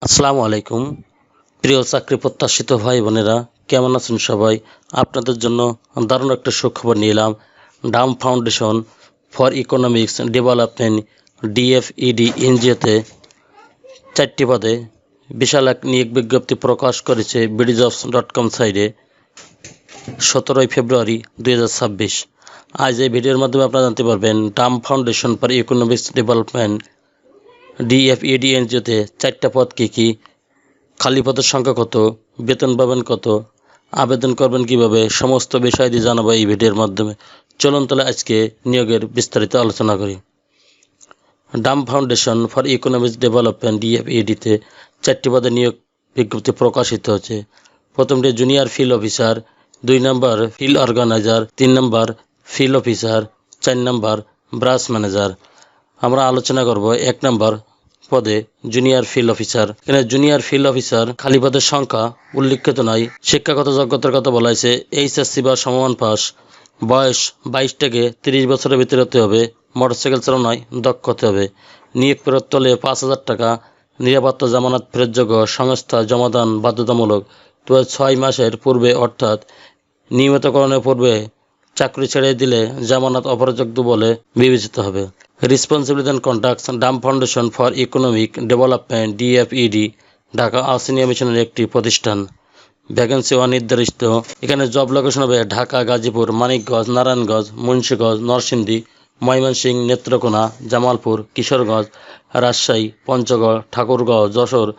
আসসালামু আলাইকুম। প্রিয় চাকরি প্রত্যাশিত ভাই বোনেরা, কেমন আছেন সবাই? আপনাদের জন্য দারুণ একটা সুখবর নিয়ে এলাম। DAM foundation for economics development DFED এনজিওতে 4টি পদে বিশাল এক নিয়োগ বিজ্ঞপ্তি প্রকাশ করেছে BDjobs.com সাইটে 17 ফেব্রুয়ারি 2026। আজ এই ভিডিওর মাধ্যমে আপনারা জানতে পারবেন DAM foundation for economics development DFED এনজিওতে 4টা পদ কী, খালি পদের সংখ্যা কত, বেতন পাবেন কত, আবেদন করবেন কিভাবে, সমস্ত বিষয় দিয়ে জানাবো এই ভিডিওর মাধ্যমে। চলুন তাহলে আজকে নিয়োগের বিস্তারিত আলোচনা করি। Dam foundation for economics development ডিএফইডিতে 4টি পদে নিয়োগ বিজ্ঞপ্তি প্রকাশিত হচ্ছে। প্রথমটি জুনিয়র ফিল্ড অফিসার, 2 নম্বর ফিল্ড অর্গানাইজার, 3 নম্বর ফিল্ড অফিসার, 4 নম্বর ব্রাঞ্চ ম্যানেজার। আমরা আলোচনা করব 1 নম্বর পদে জুনিয়র ফিল্ড অফিসার। এখানে জুনিয়র ফিল্ড অফিসার খালি পদের সংখ্যা উল্লিখিত নয়। শিক্ষাগত যোগ্যতার কথা বলা হয়েছে এইচএসসি বা সমমান পাস, বয়স 22 থেকে 30 বছরের ভিতরে হতে হবে, মোটরসাইকেল চালানোয় দক্ষ হতে হবে। নিয়োগ ফেরত হলে 5,000 টাকা, নিরাপত্তা জামানত ফেরতযোগ্য, সংস্থা জমাদান বাধ্যতামূলক। তবে 6 মাসের পূর্বে অর্থাৎ নিয়মিতকরণের পূর্বে চাকরি ছেড়ে দিলে জামানত অপরাধযোগ্য বলে বিবেচিত হবে। Responsibility and contracts DAM foundation for economic development DFED Dhaka Ahsania মিশনের একটি প্রতিষ্ঠান। ভ্যাকেন্সি অনির্ধারিত। এখানে জব লোকেশন হবে ঢাকা, গাজীপুর, মানিকগঞ্জ, নারায়ণগঞ্জ, মুন্সিগঞ্জ, নরসিংদী, ময়মনসিংহ, নেত্রকোনা, জামালপুর, কিশোরগঞ্জ, রাজশাহী, পঞ্চগড়, ঠাকুরগাঁও, যশোর,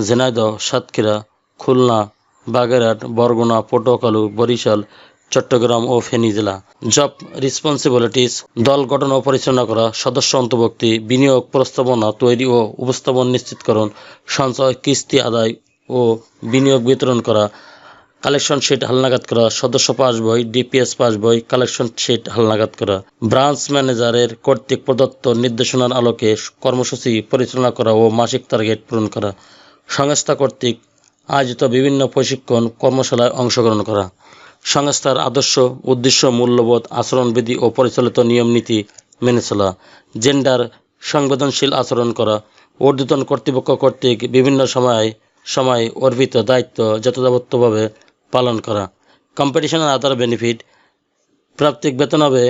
ঝিনাইদহ, সাতক্ষীরা, খুলনা, বাগেরহাট, বরগুনা, পটুয়াখালী, বরিশাল, চট্টগ্রাম ও ফেনী জেলা। জব রেসপন্সিবিলিটিস দল গঠন ও পরিচালনা করা, সদস্য অন্তর্ভুক্তি, বিনিয়োগ প্রস্তাবনা তৈরি ও উপস্থাপন নিশ্চিতকরণ, সঞ্চয় কিস্তি আদায় ও বিনিয়োগ বিতরণ করা, কালেকশন শিট হালনাগাদ করা, সদস্য পাস বই, ডিপিএস পাস বই, কালেকশন শিট হালনাগাদ করা। ব্রাঞ্চ ম্যানেজারের কর্তৃক প্রদত্ত নির্দেশনার আলোকে কর্মসূচি পরিচালনা করা ও মাসিক টার্গেট পূরণ করা। সংস্থা কর্তৃক আয়োজিত বিভিন্ন প্রশিক্ষণ কর্মশালায় অংশগ্রহণ করা। সংস্থার আদর্শ, উদ্দেশ্য, মূল্যবোধ, আচরণবিধি ও পরিচালিত নিয়ম নীতি মেনে চলা। জেন্ডার সংবেদনশীল আচরণ করা। ঊর্ধ্বতন কর্তৃপক্ষ কর্তৃক বিভিন্ন সময় অর্পিত দায়িত্ব যথাযথভাবে পালন করা। কম্পিটিশন আর আদার বেনিফিট প্রাপ্তিক বেতন হবে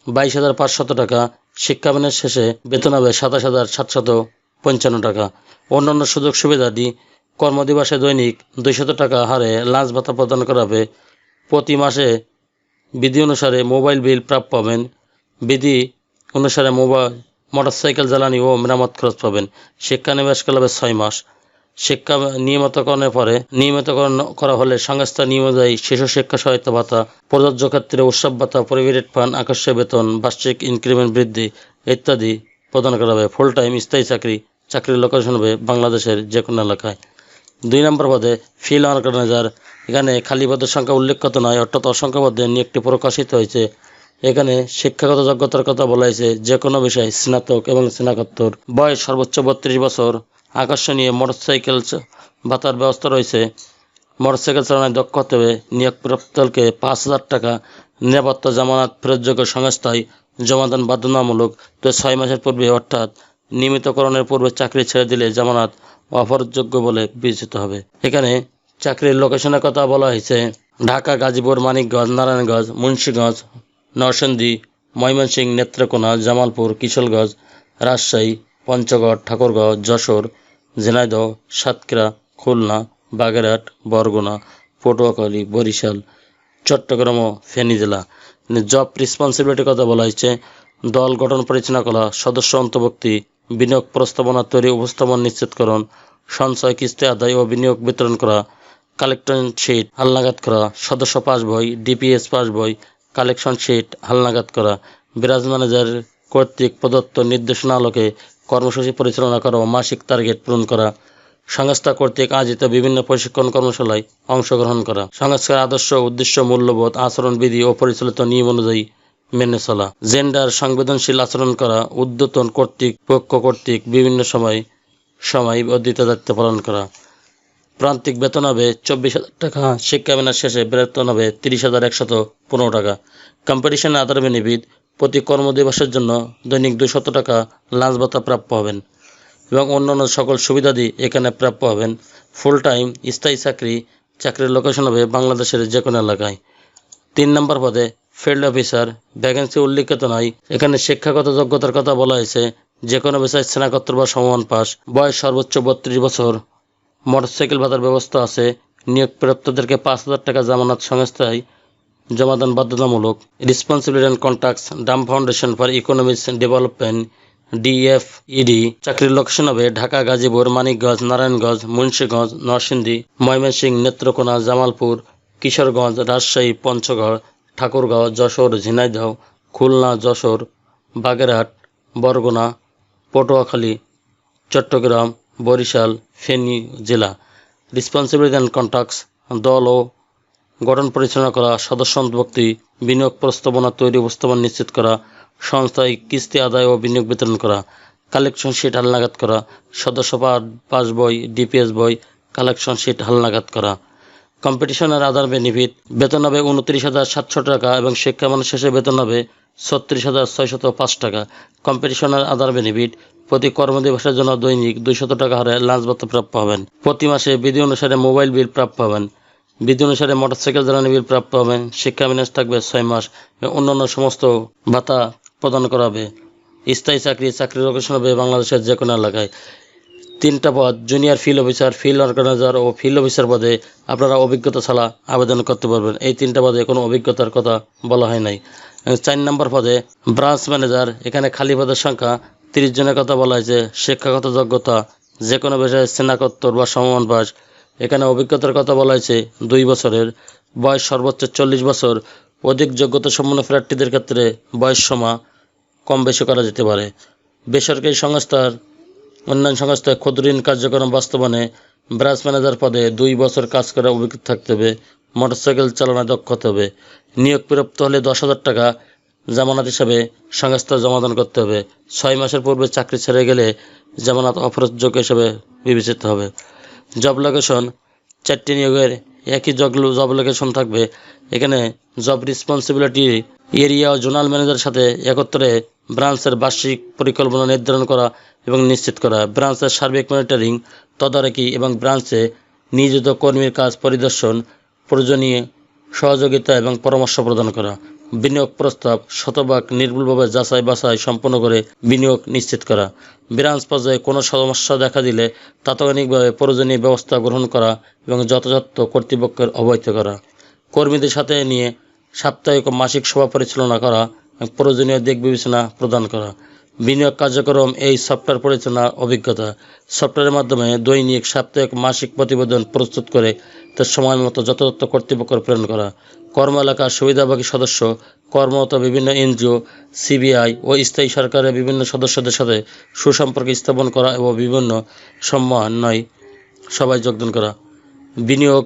22,500 টাকা। শিক্ষাদানের শেষে বেতন হবে 27,755 টাকা। অন্যান্য সুযোগ সুবিধাদি কর্মদিবসে দৈনিক 200 টাকা হারে লাঞ্চ ভাতা প্রদান করা হবে। প্রতি মাসে বিধি অনুসারে মোবাইল বিল প্রাপ্য পাবেন। বিধি অনুসারে মোটরসাইকেল জ্বালানি ও মেরামত খরচ পাবেন। শিক্ষানিবাসকাল হবে 6 মাস। শিক্ষা নিয়মিতকরণ করা হলে সংস্থা নিয়ম অনুযায়ী শিশু শিক্ষা সহায়তা ভাতা, প্রযোজ্য ক্ষেত্রে উৎসব ভাতা, প্রভিডেন্ট ফান্ড, আকস্মিক বেতন, বার্ষিক ইনক্রিমেন্ট বৃদ্ধি ইত্যাদি প্রদান করা হবে। ফুল টাইম স্থায়ী চাকরির লোকেশন হবে বাংলাদেশের যে কোনো এলাকায়। 2 নম্বর পদে ফিল্ড অর্গানাইজার। এখানে খালি পদের সংখ্যা উল্লেখিত নয়, অর্থাৎ অসংখ্য পদে নিয়োগটি প্রকাশিত হয়েছে। এখানে শিক্ষাগত যোগ্যতার কথা বলা হয়েছে যে কোনো বিষয় স্নাতক এবং স্নাতকোত্তর, বয়স সর্বোচ্চ 32 বছর। আকর্ষণীয় মোটরসাইকেল ভাতার ব্যবস্থা রয়েছে। মোটরসাইকেল চালানোয় দক্ষ হতে হবে। নিয়োগপ্রাপ্তকে 5,000 টাকা, নিরাপত্তা জামানত ফেরতযোগ্য, সংস্থায় জমাদান বাধ্যতামূলক। তো 6 মাসের পূর্বে অর্থাৎ নিয়মিতকরণের পূর্বে চাকরি ছেড়ে দিলে জামানত অপরাধযোগ্য বলে বিবেচিত হবে। এখানে চাকরির লোকেশনের কথা বলা হয়েছে ঢাকা, গাজীপুর, মানিকগঞ্জ, নারায়ণগঞ্জ, মুন্সিগঞ্জ, নরসিংদী, ময়মনসিংহ, নেত্রকোনা, জামালপুর, কিশোরগঞ্জ, রাজশাহী, পঞ্চগড়, ঠাকুরগাঁও, যশোর, ঝিনাইদহ, সাতক্ষীরা, খুলনা, বাগেরহাট, বরগুনা, পটুয়াখালী, বরিশাল, চট্টগ্রাম ও ফেনী জেলা। জব রেসপন্সিবিলিটির কথা বলা হয়েছে দল গঠন পরিচালনা করা, সদস্য অন্তর্ভুক্তি, বিনিয়োগ প্রস্তাবনা তৈরি উপস্থাপন নিশ্চিতকরণ, সঞ্চয় কিস্তি আদায় ও বিনিয়োগ বিতরণ করা, কালেকশন শিট হালনাগাদ করা, সদস্য পাস বই, ডিপিএস পাস বই, কালেকশন শিট হালনাগাদ করা। ব্রাঞ্চ ম্যানেজার কর্তৃক প্রদত্ত নির্দেশনা আলোকে কর্মসূচি পরিচালনা করা ও মাসিক টার্গেট পূরণ করা। সংস্থা কর্তৃক আয়োজিত বিভিন্ন প্রশিক্ষণ কর্মশালায় অংশগ্রহণ করা। সংস্থার আদর্শ, উদ্দেশ্য, মূল্যবোধ, আচরণবিধি ও পরিচালিত নিয়ম অনুযায়ী মেনে চলা। জেন্ডার সংবেদনশীল আচরণ করা। ঊর্ধ্বতন কর্তৃপক্ষ কর্তৃক বিভিন্ন সময় অর্ধিত দায়িত্ব পালন করা। প্রান্তিক বেতন হবে 24,000 টাকা। শিক্ষাদানের শেষে বেতন হবে 30,115 টাকা। কম্পিটিশন আদার বেনিফিট প্রতি কর্মদিবসের জন্য দৈনিক 200 টাকা লাঞ্চ ভাতা প্রাপ্য হবেন। এবং অন্যান্য সকল সুবিধাদি এখানে প্রাপ্য হবেন। ফুল টাইম স্থায়ী চাকরির লোকেশন হবে বাংলাদেশের যে কোনো এলাকায়। 3 নম্বর পদে ফিল্ড অফিসার, ভ্যাকেন্সি উল্লিখিত নয়। এখানে শিক্ষাগত যোগ্যতার কথা বলা হয়েছে যে কোনো বিষয়ে স্নাতকোত্তর বা সমমান পাস, বয়স সর্বোচ্চ 32 বছর, মোটরসাইকেল ভাতার ব্যবস্থা আছে। নিয়োগপ্রাপ্তদেরকে 5,000 টাকা জামানত সংস্থায় জমাদান বাধ্যতামূলক। Responsibility and contracts, DAM foundation for economics development, ডিএফইডি। চাকরির লোকেশন হবে ঢাকা, গাজীপুর, মানিকগঞ্জ, নারায়ণগঞ্জ, মুন্সিগঞ্জ, নরসিংদী, ময়মনসিংহ, নেত্রকোনা, জামালপুর, কিশোরগঞ্জ, রাজশাহী, পঞ্চগড়, ঠাকুরগাঁও, যশোর, ঝিনাইদহ, খুলনা, যশোর, বাগেরহাট, বরগুনা, পটুয়াখালী, চট্টগ্রাম, বরিশাল, ফেনী জেলা। রেসপন্সিবিলিটি অ্যান্ড কন্ট্রাক্টস, দল ও গঠন পরিচালনা করা, সদস্য অন্তর্ভুক্তি, বিনিয়োগ প্রস্তাবনা তৈরি উপস্থাপন নিশ্চিত করা, সংস্থায় কিস্তি আদায় ও বিনিয়োগ বিতরণ করা, কালেকশন শিট হালনাগাদ করা, সদস্য পাস বই, ডিপিএস বই, কালেকশন শিট হালনাগাদ করা। কম্পিটিশনের আধার বেনিফিট, বেতন হবে 29,700 টাকা এবং শিক্ষামান শেষে বেতন হবে 36,605 টাকা। কম্পিটিশনের আধার বেনিফিট, প্রতি কর্মদিবসের জন্য দৈনিক 200 টাকা হারে লাঞ্চ ভাতা প্রাপ্য হবেন। প্রতি মাসে বিধি অনুসারে মোবাইল বিল প্রাপ্য হবেন। বিধি অনুসারে মোটরসাইকেল জ্বালানি বিল প্রাপ্য হবেন। শিক্ষা মেয়াদ থাকবে 6 মাস। অন্যান্য সমস্ত ভাতা প্রদান করা হবে। স্থায়ী চাকরির লোকেশন হবে বাংলাদেশের যে কোনো এলাকায়। 3টা পদ, junior field officer, field organiser ও ফিল্ড অফিসার পদে আপনারা অভিজ্ঞতা ছাড়া আবেদন করতে পারবেন। এই 3টা পদে কোনো অভিজ্ঞতার কথা বলা হয় নাই। 4 নম্বর পদে ব্রাঞ্চ ম্যানেজার, এখানে খালি পদের সংখ্যা 30 জনের কথা বলা হয়েছে। শিক্ষাগত যোগ্যতা যে কোনো বিষয়ে স্নাতকোত্তর বা সমমান পাস। এখানে অভিজ্ঞতার কথা বলা হয়েছে 2 বছরের। বয়স সর্বোচ্চ 40 বছর। অধিক যোগ্যতা সম্পন্ন প্রার্থীদের ক্ষেত্রে বয়স সীমা কম বেশি করা যেতে পারে। বেসরকারি সংস্থার অন্যান্য সংস্থায় ক্ষুদ্র ঋণ কার্যক্রম বাস্তবায়নে ব্রাঞ্চ ম্যানেজার পদে 2 বছর কাজ করার অভিজ্ঞতা থাকতে হবে। মোটরসাইকেল চালানোয় দক্ষ হতে হবে। নিয়োগ প্রাপ্ত হলে 10,000 টাকা জামানত হিসাবে সংস্থা জমাদান করতে হবে। 6 মাসের পূর্বে চাকরি ছেড়ে গেলে জামানত অফরযোগ্য হিসেবে বিবেচিত হবে। জব লোকেশন, 4টি নিয়োগের একই জব লোকেশন থাকবে। এখানে জব রেসপন্সিবিলিটি এরিয়া ও জোনাল ম্যানেজারের সাথে একত্রে ব্রাঞ্চের বার্ষিক পরিকল্পনা নির্ধারণ করা এবং নিশ্চিত করা, ব্রাঞ্চের সার্বিক মনিটরিং তদারকি এবং ব্রাঞ্চে নিয়োজিত কর্মীর কাজ পরিদর্শন, প্রয়োজনীয় সহযোগিতা এবং পরামর্শ প্রদান করা। বিনিয়োগ প্রস্তাব শতভাগ নির্ভুলভাবে যাচাই বাছাই সম্পন্ন করে বিনিয়োগ নিশ্চিত করা। ব্রাঞ্চ পর্যায়ে কোনো সমস্যা দেখা দিলে তাৎক্ষণিকভাবে প্রয়োজনীয় ব্যবস্থা গ্রহণ করা এবং যথাযথ কর্তৃপক্ষের অবহিত করা। কর্মীদের সাথে নিয়ে সাপ্তাহিক ও মাসিক সভা পরিচালনা করা এবং প্রয়োজনীয় দিক বিবেচনা প্রদান করা। বিনিয়োগ কার্যক্রম এই সফটওয়্যার পরিচালনার অভিজ্ঞতা। সফটওয়্যারের মাধ্যমে দৈনিক, সাপ্তাহিক, মাসিক প্রতিবেদন প্রস্তুত করে তার সময় মতো যথাযথ কর্তৃপক্ষ প্রেরণ করা। কর্ম এলাকার সুবিধাভোগী সদস্য, কর্মরত বিভিন্ন এনজিও, সিবিআই ও স্থায়ী সরকারের বিভিন্ন সদস্যদের সাথে সুসম্পর্ক স্থাপন করা এবং বিভিন্ন সমন্বয় সভায় যোগদান করা। বিনিয়োগ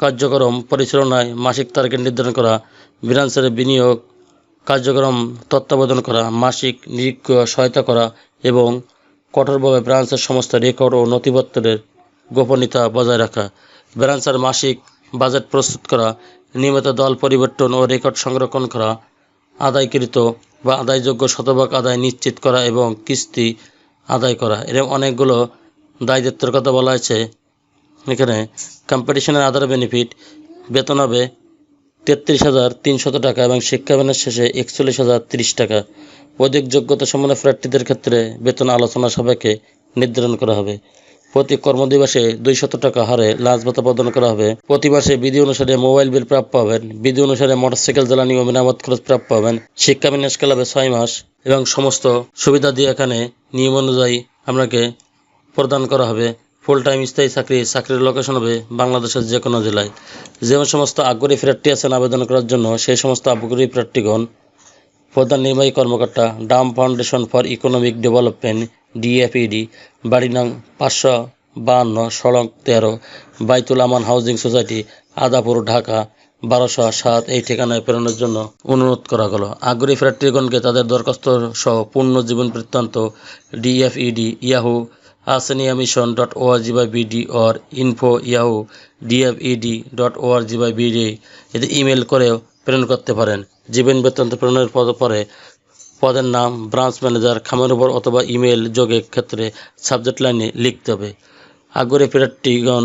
কার্যক্রম পরিচালনায় মাসিক টার্গেট নির্ধারণ করা। ব্রাঞ্চের বিনিয়োগ কার্যক্রম তত্ত্বাবধান করা, মাসিক নিরীক্ষা সহায়তা করা এবং কঠোরভাবে ব্রাঞ্চের সমস্ত রেকর্ড ও নথিপত্রের গোপনীয়তা বজায় রাখা। ব্রাঞ্চের মাসিক বাজেট প্রস্তুত করা, নিয়মিত দল পরিবর্তন ও রেকর্ড সংরক্ষণ করা, আদায়কৃত বা আদায়যোগ্য শতভাগ আদায় নিশ্চিত করা এবং কিস্তি আদায় করা। এরকম অনেকগুলো দায়িত্বের কথা বলা হয়েছে। এখানে কম্পিটিশনের আধার বেনিফিট, বেতন হবে 33,300 টাকা এবং শিক্ষামেয়াদ শেষে 41,030 টাকা। অধিক যোগ্যতা সম্পন্ন প্রার্থীদের ক্ষেত্রে বেতন আলোচনা সাপেক্ষে নির্ধারণ করা হবে। প্রতি কর্মদিবসে 200 টাকা হারে লাঞ্চ ভাতা প্রদান করা হবে। প্রতি মাসে বিধি অনুসারে মোবাইল বিল প্রাপ্য হবেন। বিধি অনুসারে মোটরসাইকেল জ্বালানি ও মেরামত খরচ প্রাপ্য হবেন। শিক্ষামেয়াদ কাল হবে 6 মাস এবং সমস্ত সুবিধা দিয়ে এখানে নিয়ম অনুযায়ী আপনাকে প্রদান করা হবে। ফুল টাইম স্থায়ী চাকরির লোকেশন হবে বাংলাদেশের যে কোনো জেলায়। যে সমস্ত আগ্রহী প্রার্থী আছেন আবেদন করার জন্য, সেই সমস্ত আগ্রহী প্রার্থীগণ প্রধান নির্বাহী কর্মকর্তা, Dam foundation for economic development, ডিএফইডি, বাড়ি নং 552, সড়ক 13, বাইতুল আমান হাউজিং সোসাইটি, আদাপুর, ঢাকা 1207 এই ঠিকানায় প্রেরণের জন্য অনুরোধ করা হলো। আগ্রহী প্রার্থীগণকে তাদের দরখাস্ত সহ পূর্ণ জীবন বৃত্তান্ত DFED Yahoo asaniamission.org/bd or info@yahoo.dfed.org/bd এতে ইমেল করেও প্রেরণ করতে পারেন। জীবন বৃত্তান্ত প্রেরণের পরে পদের নাম, ব্রাঞ্চ ম্যানেজার, খামের উপর অথবা ইমেল যোগে ক্ষেত্রে সাবজেক্ট লাইনে লিখতে হবে। আগ্রহী প্রার্থীগণ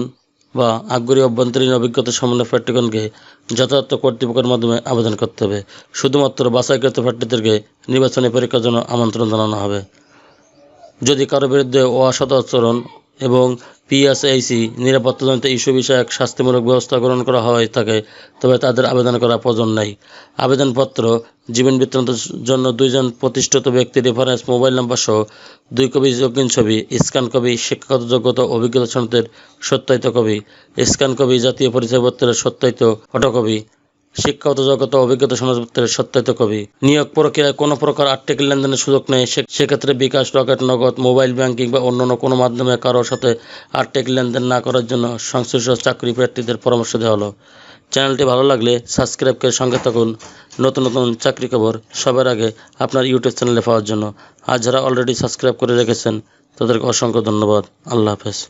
বা আগ্রহী অভ্যন্তরীণ অভিজ্ঞতা সম্পন্ন প্রার্থীগণকে যথাযথ কর্তৃপক্ষের মাধ্যমে আবেদন করতে হবে। শুধুমাত্র বাছাইকৃত প্রার্থীদেরকে নির্বাচনী পরীক্ষার জন্য আমন্ত্রণ জানানো হবে। যদি কারো বিরুদ্ধে অসৎ আচরণ এবং পিএসএইচি নিরাপত্তাজনিত ইস্যু বিষয়ক শাস্তিমূলক ব্যবস্থা গ্রহণ করা হয় থাকে, তবে তাদের আবেদন করার প্রয়োজন নেই। আবেদনপত্র, জীবন বৃত্তান্তের জন্য 2 জন প্রতিষ্ঠিত ব্যক্তির রেফারেন্স মোবাইল নাম্বার সহ 2 কপি রঙিন ছবি, স্ক্যান কপি শিক্ষাগত যোগ্যতা অভিজ্ঞতা সনদের সত্যায়িত কপি, স্ক্যান কপি জাতীয় পরিচয়পত্রের সত্যায়িত ফটোকপি, শিক্ষাগত যোগ্যতা অভিজ্ঞতা সনদপত্রের সত্যায়িত কপি। নিয়োগ প্রক্রিয়ায় কোনো প্রকার আর্থিক লেনদেনের সুযোগ নেই। সেক্ষেত্রে বিকাশ, রকেট, নগদ, মোবাইল ব্যাংকিং বা অন্যান্য কোনো মাধ্যমে কারোর সাথে আর্থিক লেনদেন না করার জন্য সংশ্লিষ্ট চাকরি প্রার্থীদের পরামর্শ দেওয়া হলো। চ্যানেলটি ভালো লাগলে সাবস্ক্রাইব করে সঙ্গে থাকুন নতুন নতুন চাকরি খবর সবার আগে আপনার ইউটিউব চ্যানেলে পাওয়ার জন্য। আর যারা অলরেডি সাবস্ক্রাইব করে রেখেছেন তাদেরকে অসংখ্য ধন্যবাদ। আল্লাহ হাফেজ।